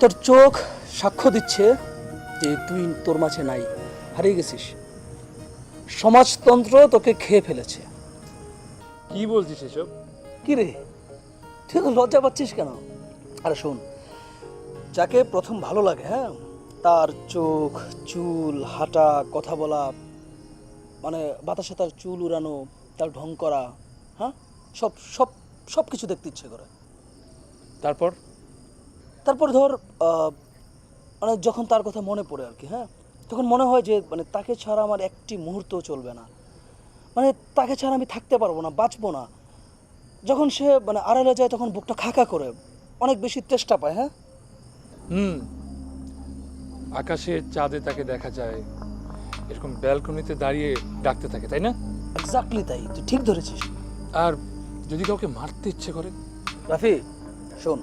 তোর চোখ সাক্ষ্য দিচ্ছে যে তুই তোর মাঝে নাই, হারিয়ে গেছিস। সমাজতন্ত্র তোকে খেয়ে ফেলেছে। কি বলছিস এসব? কি রে, তুই তো লজ্জা পাচ্ছিস কেন? আরে শোন, যাকে প্রথম ভালো লাগে, হ্যাঁ, তার চোখ, চুল, হাঁটা, কথা বলা, মানে বাতাসে তার চুল উড়ানো, তার ঢং করা, হ্যাঁ, সব সব সব কিছু দেখতে ইচ্ছে করে। তারপর? তারপর ধর মানে যখন তার কথা মনে পড়ে আর কি, হ্যাঁ, তখন মনে হয় যে মানে তাকে ছাড়া আমার একটি মুহূর্তও চলবে না, মানে তাকে ছাড়া আমি থাকতে পারবো না, বাঁচবো না। যখন সে মানে আড়ালে যায় তখন বুকটা খাকা করে, অনেক বেশি তেষ্টা পায়। হ্যাঁ, হুম, আকাশে চাঁদে তাকে দেখা যায়, এরকম ব্যালকনিতে দাঁড়িয়ে ডাকতে থাকে, তাই না? এক্স্যাক্টলি তাই, তুই ঠিক ধরেছিস। আর যদি কাউকে মারতে ইচ্ছে করে? রাফি শোন,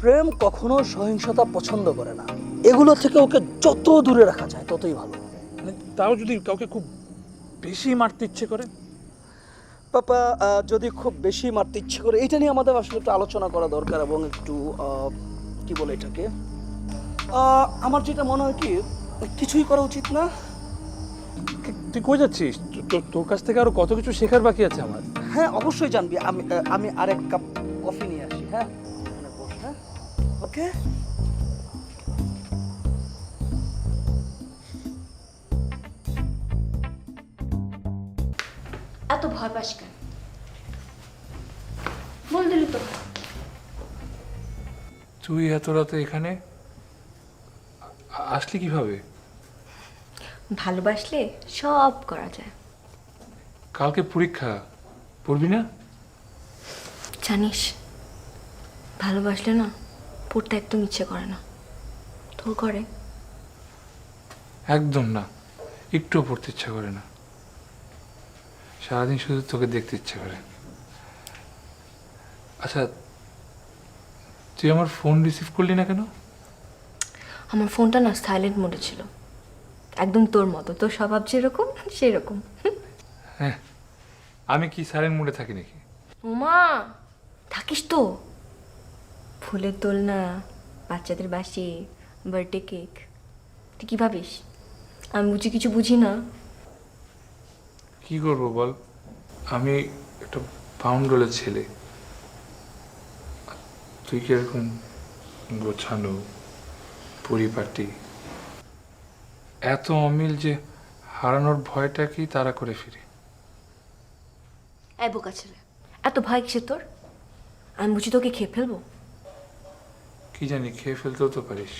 প্রেম কখনো সহিংসতা পছন্দ করে না, এগুলো থেকে ওকে যত দূরে রাখা যায় ততই ভালো। মানে তাও যদি কাউকে খুব বেশি মারতে ইচ্ছে করে? পাপা, যদি খুব বেশি মারতে ইচ্ছে করে, এটা নিয়ে আমাদের আসলে একটু আলোচনা করা দরকার এবং একটু কি বলে এটাকে, আমার যেটা মনে হয় কি, কিছুই করা উচিত না। তুই কই যাচ্ছিস? তোর কাছ থেকে আরো কত কিছু শেখার বাকি আছে আমার। হ্যাঁ অবশ্যই জানবি, আমি আরেক কাপ কফি নিয়ে আসি। হ্যাঁ, এখানে বস, হ্যাঁ, ওকে। এত ভয় পাস কেন? বল দিলি তো। তুই এত রাতে এখানে আসলি কিভাবে? ভালোবাসলে সব করা যায়। কালকে পরীক্ষা, পড়বি না? জানিস, ভালোবাসলে না পড়তে একদম ইচ্ছে করে না। তোর করে? একদম না, একটুও পড়তে ইচ্ছা করে না। সারাদিন শুধু তোকে দেখতে ইচ্ছে করে। আচ্ছা, তুই আমার ফোন রিসিভ করলি না কেন? আমার ফোনটা না সাইলেন্ট মোডে ছিল, একদম তোর মতো, তোর স্বভাব যেরকম সেরকম। হ্যাঁ, আমি কি সাইলেন্ট মুডে থাকি নাকি? ওমা, থাকিস তো। ফুলের দোলনা, বাচ্চাদের বাসি, বার্থডে কেক, তুই কি ভাবিস আমি বুঝি কিছু বুঝি না? কি করবো বল, আমি একটা বাউন্ডলের ছেলে। তুই কিরকম গোছানো, পরিপাটি, এত অমিল যে হারানোর ভয়টাকেই তাড়া করে ফিরে। এই বোকা ছেলে, এত ভয় কিসের তোর? আমি বুঝি তোকে খেয়ে ফেলবো? কি জানি, খেয়ে ফেলতেও তো পারিস।